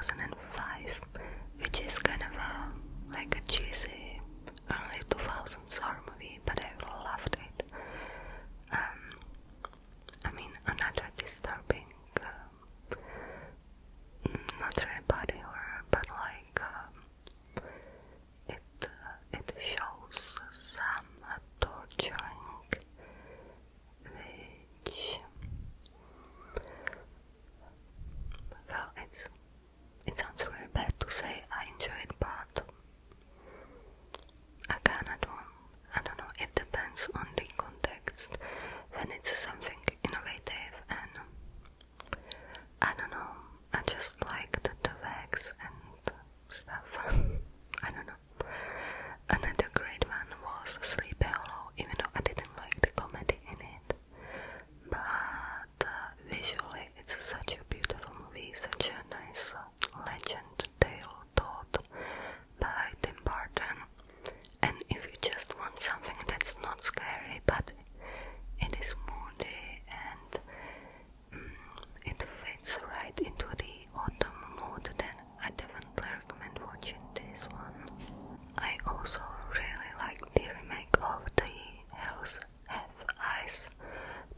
2005, which is kind of like a cheesy early 2000s horror movie, but I really loved it. I mean, another disturbing, not really body horror, but like it shows some torturing, which, well, it sounds really bad to say I enjoy it, but I don't know, it depends on the context. When it's something innovative and I don't know, I just like the wax and stuff. I don't know. Another great one was Sleepy Hollow, even though I didn't like the comedy in it. But visually it's such a beautiful movie, such a nice legend tale told by Tim Burton. And if you just want something that's not scary, but it is moody and it fits right into the autumn mood, then I definitely recommend watching this one. I also really like the remake of The Hills Have Eyes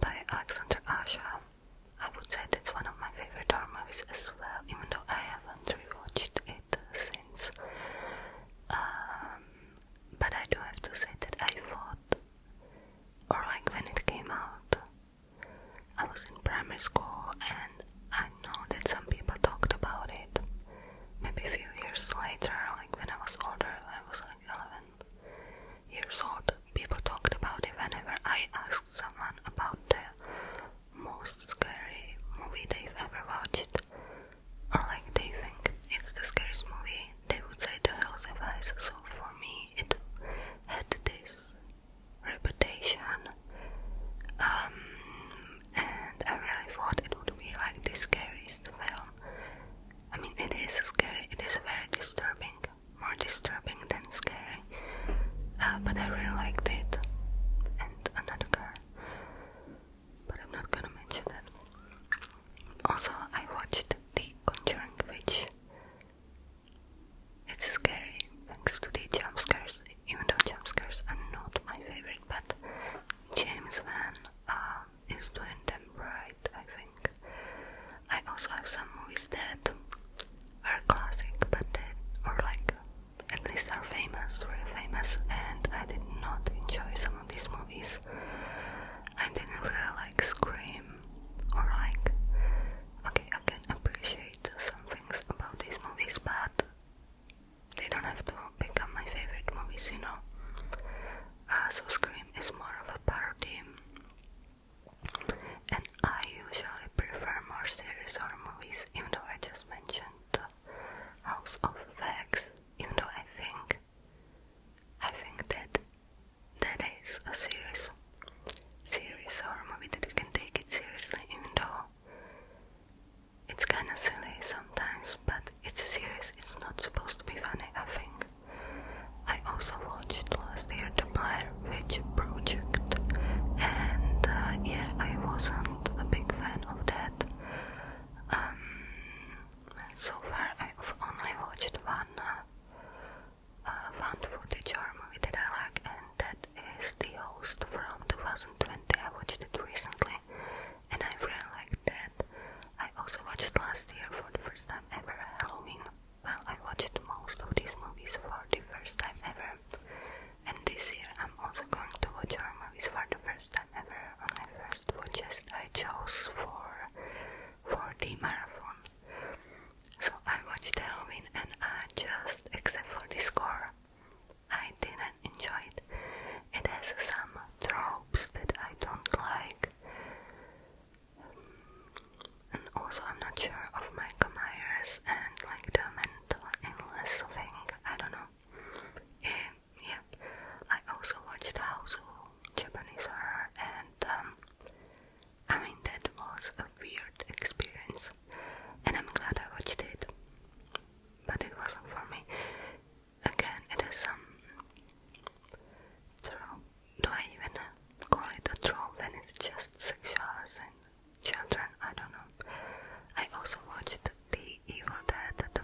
by Alexander Asha. I would say that's one of my favorite horror movies as well, even though I haven't rewatched it since. But I do have to say that I thought, or like when it came out, I was in primary school and I know that some people talked about it. Maybe a few years later, like when I was older, I was like 11 years old, people talked about it whenever I asked someone about the most scary movie they've ever watched, or like they think it's the scariest movie, they would say The Hills Have Eyes. So for me it had this reputation, and I really thought it would be like the scariest film. I mean, it is scary, it is very disturbing, more disturbing than scary, but I really liked it. And another girl, but I'm not gonna mention that. Also, I watched The Conjuring, which it's scary thanks to the jump scares, even though jump scares are not my favorite, but James Wan is doing them right, I think. I also have some movies that are classic, but that, or like, at least are famous, really famous, and I did not enjoy some of these movies. I didn't really like Scream, or like, okay, I can appreciate some things about these movies, but they don't have to become my favorite movies, you know. So Scream is more of a parody, and I usually prefer more serious horror movies, even though I just mentioned House of Wax, even though I think that that is a serious horror movie, that you can take it seriously, even though it's kinda silly sometimes, but it's serious, it's not supposed to be funny, I think. I also watched last year The Blair Witch Project, and yeah, I wasn't a big fan of that. So far I've only watched one found footage horror movie that I like, and that is The Host from 2020. I watched it recently and I really liked that. I also watched last year for the first time ever Halloween. Well, I watched most of these movies for the first time ever, and this year I'm also going to watch horror movies for the first time ever on my first watches I chose for the marathon. So I watched Halloween and I just, except for the score, I didn't enjoy it. It has some tropes that I don't like, and also I'm not sure of Michael Myers and like the mental illness thing, I don't know. Yeah, I also watched House of Japanese horror, and I mean, that was a weird experience, and I'm glad I watched it, but it wasn't for me. Again, it has some trope. Do I even call it a trope when it's just sexual and children? I don't know. I also watched The Evil Dead,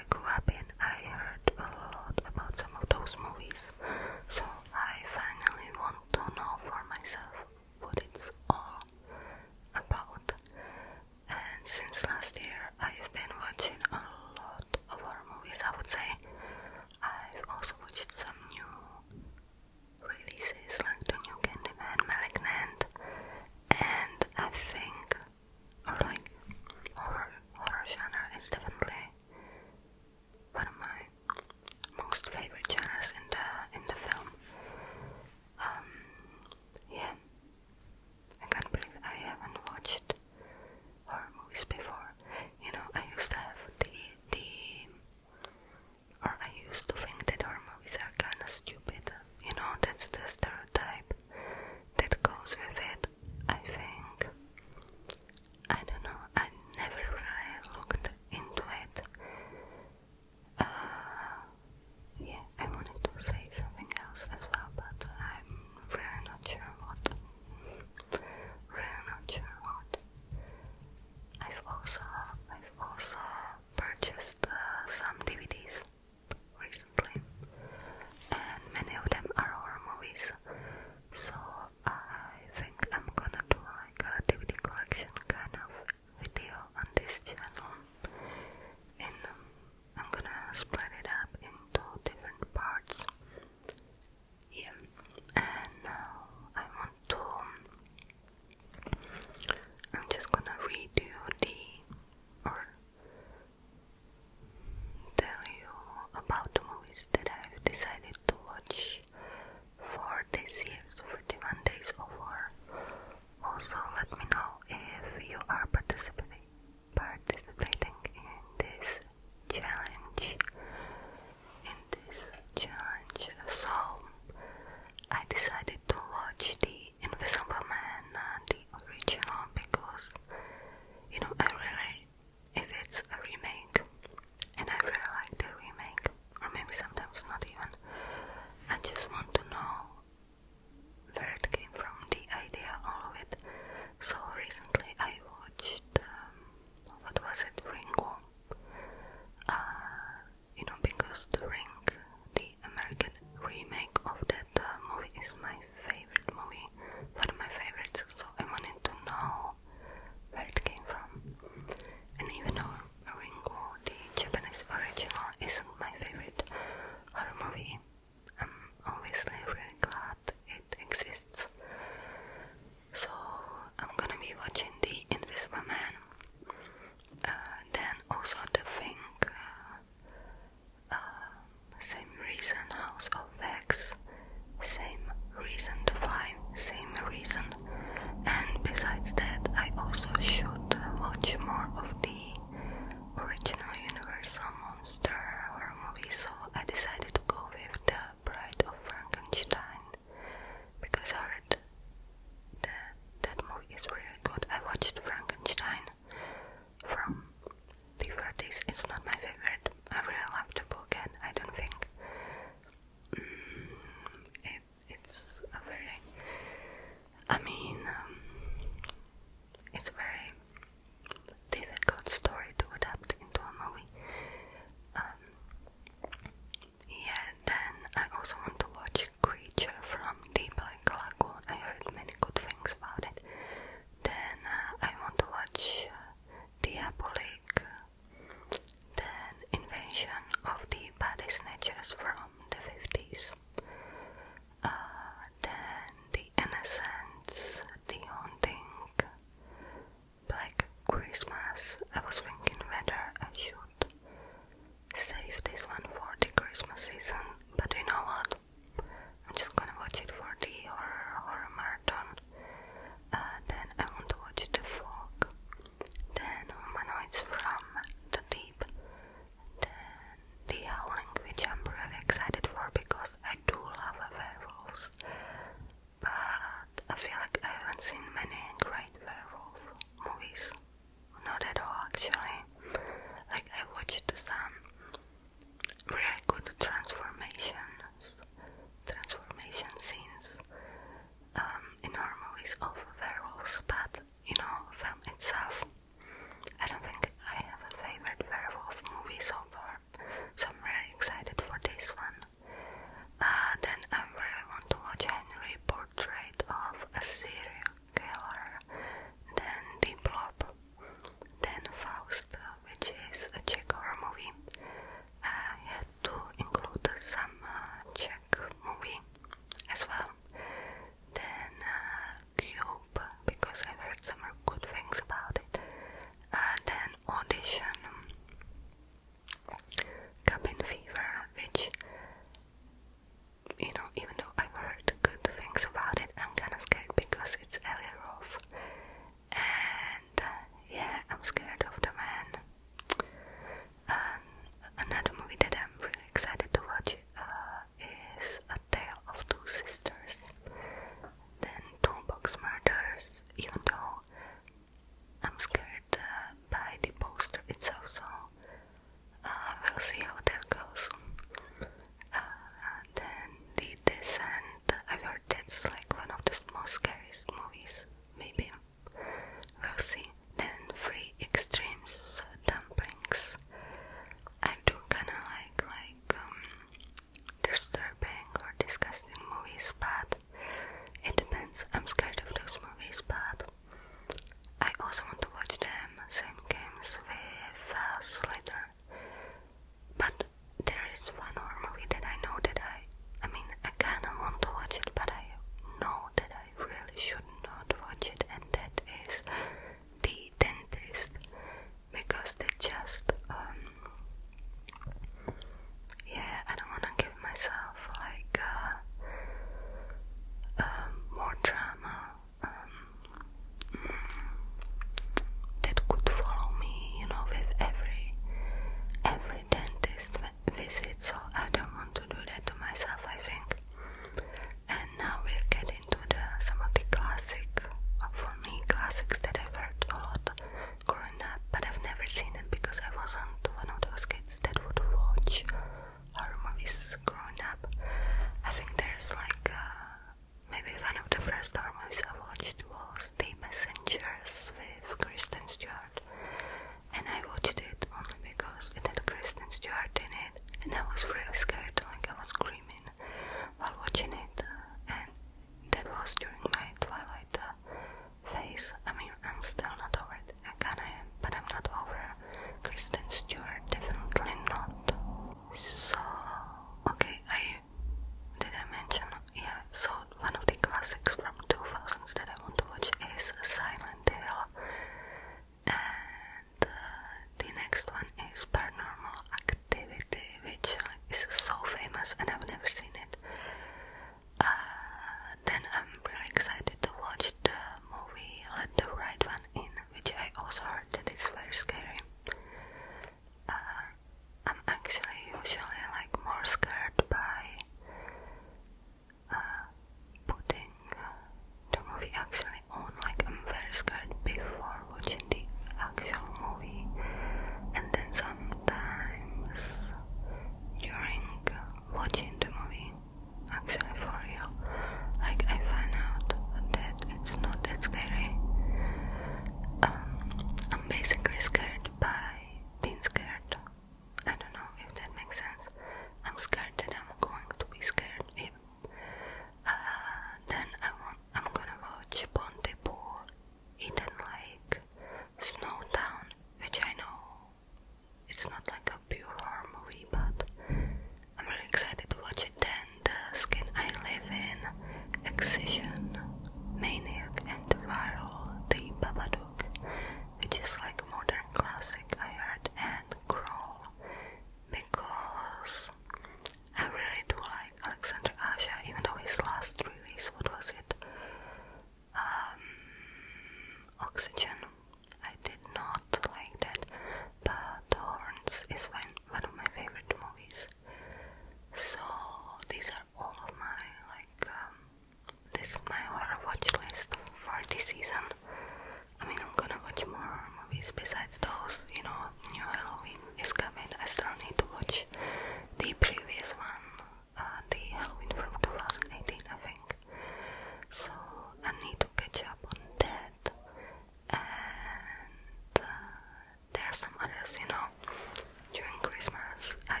because I